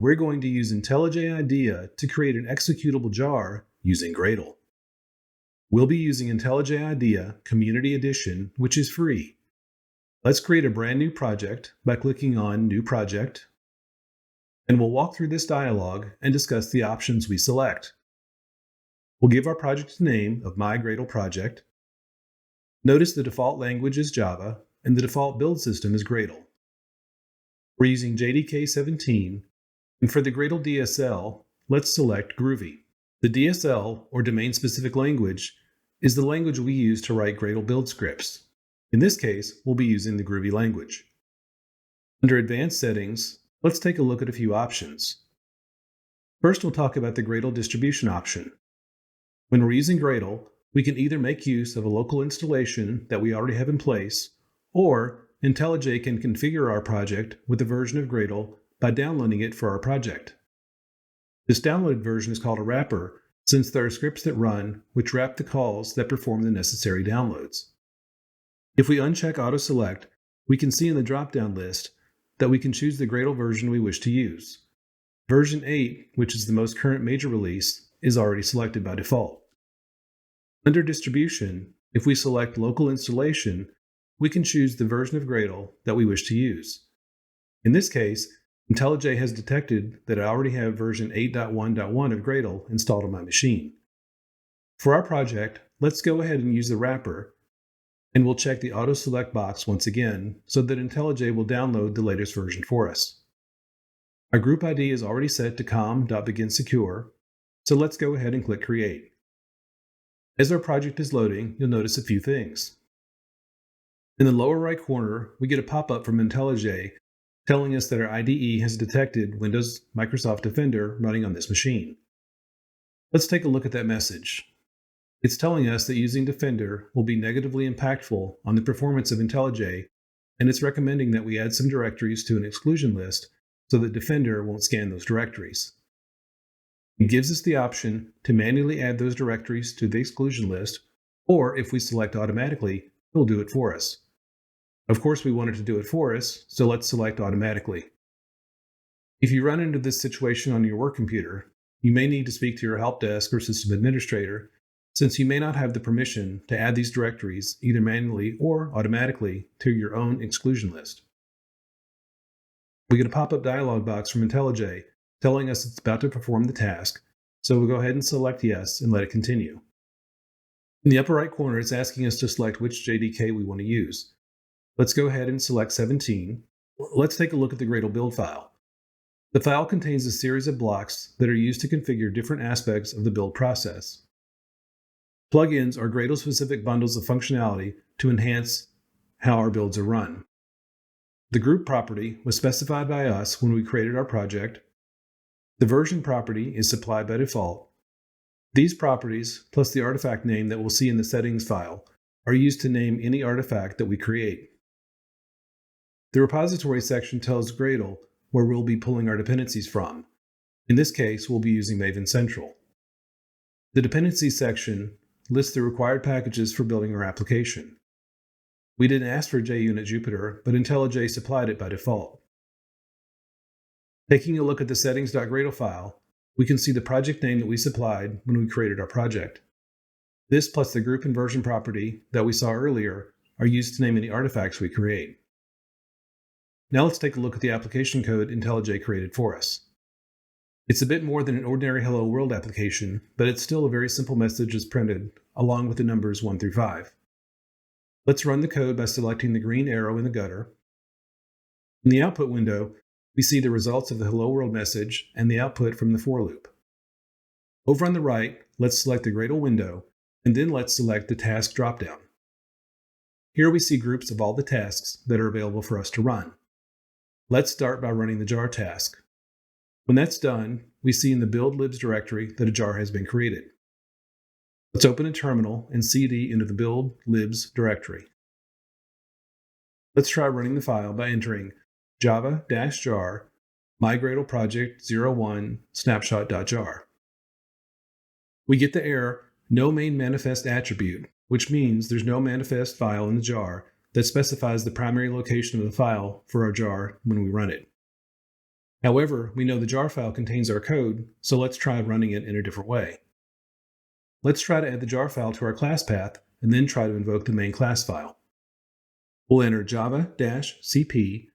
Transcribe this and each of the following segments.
we're going to use IntelliJ IDEA to create an executable jar using Gradle. We'll be using IntelliJ IDEA Community Edition, which is free. Let's create a brand new project by clicking on New Project, and we'll walk through this dialog and discuss the options we select. We'll give our project a name of My Gradle Project. Notice the default language is Java, and the default build system is Gradle. We're using JDK 17, and for the Gradle DSL, let's select Groovy. The DSL, or domain-specific language, is the language we use to write Gradle build scripts. In this case, we'll be using the Groovy language. Under Advanced Settings, let's take a look at a few options. First, we'll talk about the Gradle distribution option. When we're using Gradle, we can either make use of a local installation that we already have in place, or IntelliJ can configure our project with a version of Gradle by downloading it for our project. This downloaded version is called a wrapper, since there are scripts that run which wrap the calls that perform the necessary downloads. If we uncheck Auto Select, we can see in the drop-down list that we can choose the Gradle version we wish to use. Version 8, which is the most current major release, is already selected by default. Under Distribution, if we select Local Installation, we can choose the version of Gradle that we wish to use. In this case, IntelliJ has detected that I already have version 8.1.1 of Gradle installed on my machine. For our project, let's go ahead and use the wrapper, and we'll check the Auto Select box once again so that IntelliJ will download the latest version for us. Our group ID is already set to com.beginSecure, so let's go ahead and click Create. As our project is loading, you'll notice a few things. In the lower right corner, we get a pop-up from IntelliJ telling us that our IDE has detected Windows Microsoft Defender running on this machine. Let's take a look at that message. It's telling us that using Defender will be negatively impactful on the performance of IntelliJ, and it's recommending that we add some directories to an exclusion list so that Defender won't scan those directories. It gives us the option to manually add those directories to the exclusion list, or if we select automatically, it'll do it for us. Of course, we want it to do it for us, so let's select automatically. If you run into this situation on your work computer, you may need to speak to your help desk or system administrator, since you may not have the permission to add these directories either manually or automatically to your own exclusion list. We get a pop-up dialog box from IntelliJ telling us it's about to perform the task, so we'll go ahead and select Yes and let it continue. In the upper right corner, it's asking us to select which JDK we want to use. Let's go ahead and select 17. Let's take a look at the Gradle build file. The file contains a series of blocks that are used to configure different aspects of the build process. Plugins are Gradle-specific bundles of functionality to enhance how our builds are run. The group property was specified by us when we created our project. The version property is supplied by default. These properties, plus the artifact name that we'll see in the settings file, are used to name any artifact that we create. The repository section tells Gradle where we'll be pulling our dependencies from. In this case, we'll be using Maven Central. The dependencies section lists the required packages for building our application. We didn't ask for JUnit Jupyter, but IntelliJ supplied it by default. Taking a look at the settings.gradle file, we can see the project name that we supplied when we created our project. This plus the group and version property that we saw earlier are used to name any artifacts we create. Now let's take a look at the application code IntelliJ created for us. It's a bit more than an ordinary Hello World application, but it's still a very simple message as printed, along with the numbers 1 through 5. Let's run the code by selecting the green arrow in the gutter. In the output window, we see the results of the Hello World message and the output from the for loop. Over on the right, let's select the Gradle window, and then let's select the task dropdown. Here we see groups of all the tasks that are available for us to run. Let's start by running the jar task. When that's done, we see in the build libs directory that a jar has been created. Let's open a terminal and cd into the build libs directory. Let's try running the file by entering java-jar mygradleproject01 snapshot.jar. We get the error no main manifest attribute, which means there's no manifest file in the jar that specifies the primary location of the file for our jar when we run it. However, we know the jar file contains our code, so let's try running it in a different way. Let's try to add the jar file to our class path and then try to invoke the main class file. We'll enter java-cp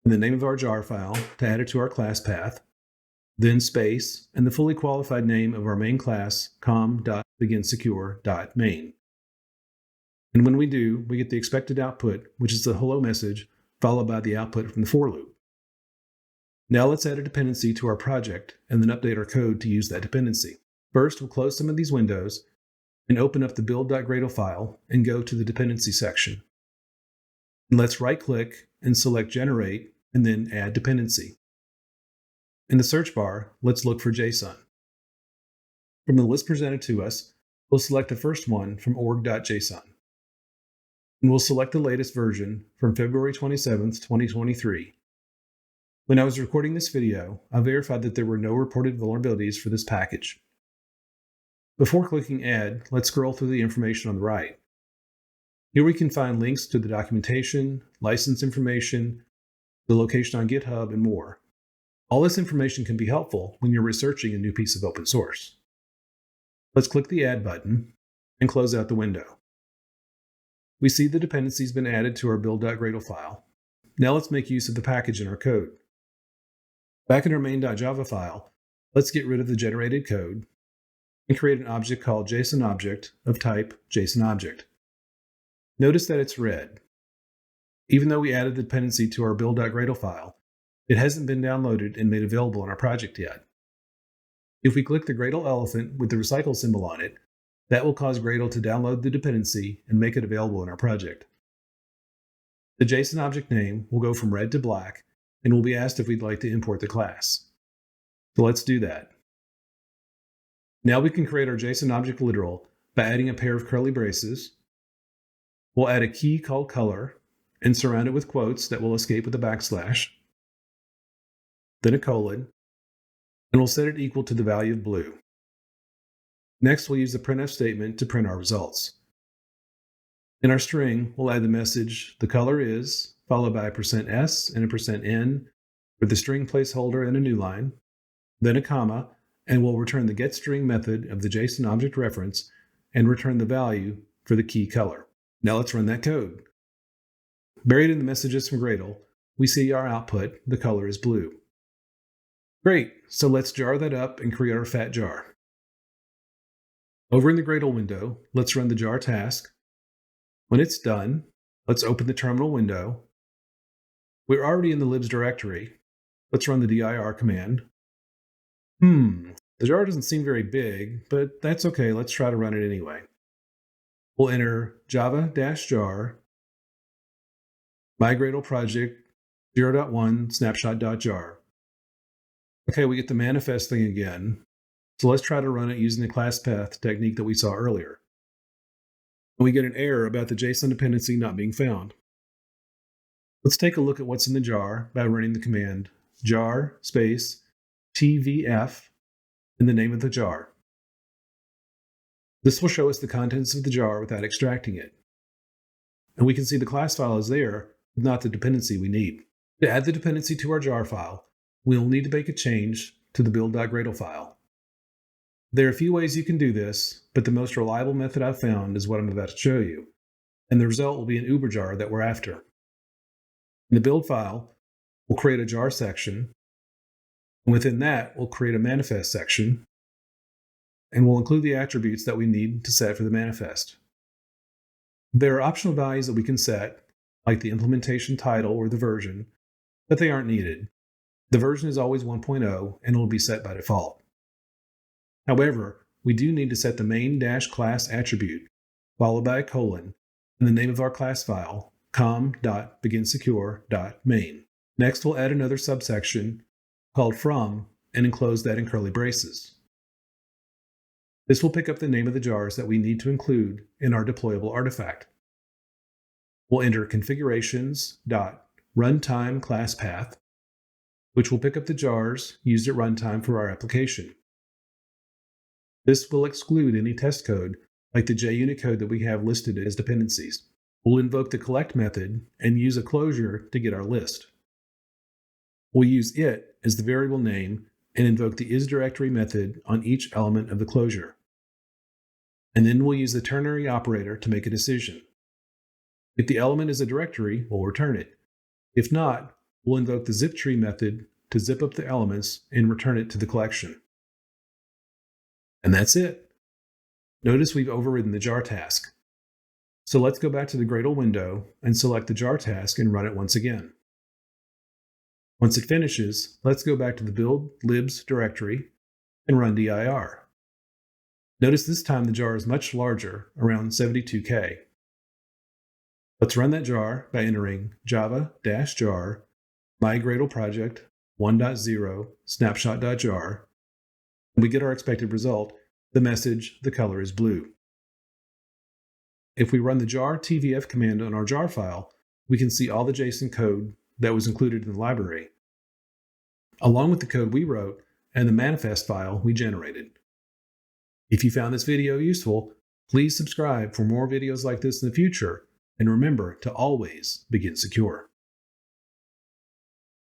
in the name of our jar file to add it to our class path, then space and the fully qualified name of our main class com.beginsecure.main. And when we do, we get the expected output, which is the hello message, followed by the output from the for loop. Now let's add a dependency to our project and then update our code to use that dependency. First, we'll close some of these windows and open up the build.gradle file and go to the dependency section. And let's right-click and select Generate and then Add Dependency. In the search bar, let's look for JSON. From the list presented to us, we'll select the first one from org.json. And we'll select the latest version from February 27th, 2023. When I was recording this video, I verified that there were no reported vulnerabilities for this package. Before clicking Add, let's scroll through the information on the right. Here we can find links to the documentation, license information, the location on GitHub, and more. All this information can be helpful when you're researching a new piece of open source. Let's click the Add button and close out the window. We see the dependency's been added to our build.gradle file. Now let's make use of the package in our code. Back in our main.java file, let's get rid of the generated code and create an object called JSON object of type JSON object. Notice that it's red. Even though we added the dependency to our build.gradle file, it hasn't been downloaded and made available in our project yet. If we click the Gradle elephant with the recycle symbol on it, that will cause Gradle to download the dependency and make it available in our project. The JSON object name will go from red to black, and we'll be asked if we'd like to import the class. So let's do that. Now we can create our JSON object literal by adding a pair of curly braces. We'll add a key called color and surround it with quotes that will escape with a backslash, then a colon, and we'll set it equal to the value of blue. Next, we'll use the printf statement to print our results. In our string, we'll add the message the color is, followed by a %s and a %n with the string placeholder and a new line, then a comma, and we'll return the getString method of the JSON object reference and return the value for the key color. Now let's run that code. Buried in the messages from Gradle, we see our output, the color is blue. Great, so let's jar that up and create our fat jar. Over in the Gradle window, let's run the jar task. When it's done, let's open the terminal window. We're already in the libs directory. Let's run the dir command. The jar doesn't seem very big, but that's okay. Let's try to run it anyway. We'll enter java-jar my_Gradle project 0.1 snapshot.jar. Okay, we get the manifest thing again. So let's try to run it using the class path technique that we saw earlier. And we get an error about the JSON dependency not being found. Let's take a look at what's in the jar by running the command jar space tvf in the name of the jar. This will show us the contents of the jar without extracting it. And we can see the class file is there, but not the dependency we need. To add the dependency to our jar file, we'll need to make a change to the build.gradle file. There are a few ways you can do this, but the most reliable method I've found is what I'm about to show you, and the result will be an uber jar that we're after. In the build file, we'll create a jar section, and within that, we'll create a manifest section, and we'll include the attributes that we need to set for the manifest. There are optional values that we can set, like the implementation title or the version, but they aren't needed. The version is always 1.0 and it will be set by default. However, we do need to set the main-class attribute, followed by a colon, and the name of our class file, com.beginsecure.main. Next, we'll add another subsection called from and enclose that in curly braces. This will pick up the name of the jars that we need to include in our deployable artifact. We'll enter configurations.runtime class path, which will pick up the jars used at runtime for our application. This will exclude any test code, like the JUnit code that we have listed as dependencies. We'll invoke the collect method and use a closure to get our list. We'll use it as the variable name and invoke the isDirectory method on each element of the closure. And then we'll use the ternary operator to make a decision. If the element is a directory, we'll return it. If not, we'll invoke the ziptree method to zip up the elements and return it to the collection. And that's it. Notice we've overridden the jar task. So let's go back to the Gradle window and select the jar task and run it once again. Once it finishes, let's go back to the build libs directory and run dir. Notice this time the jar is much larger, around 72K. Let's run that jar by entering java-jar mygradle project 1.0 snapshot.jar. We get our expected result, the message, the color is blue. If we run the jar tvf command on our jar file, we can see all the JSON code that was included in the library, along with the code we wrote and the manifest file we generated. If you found this video useful, please subscribe for more videos like this in the future, and remember to always begin secure.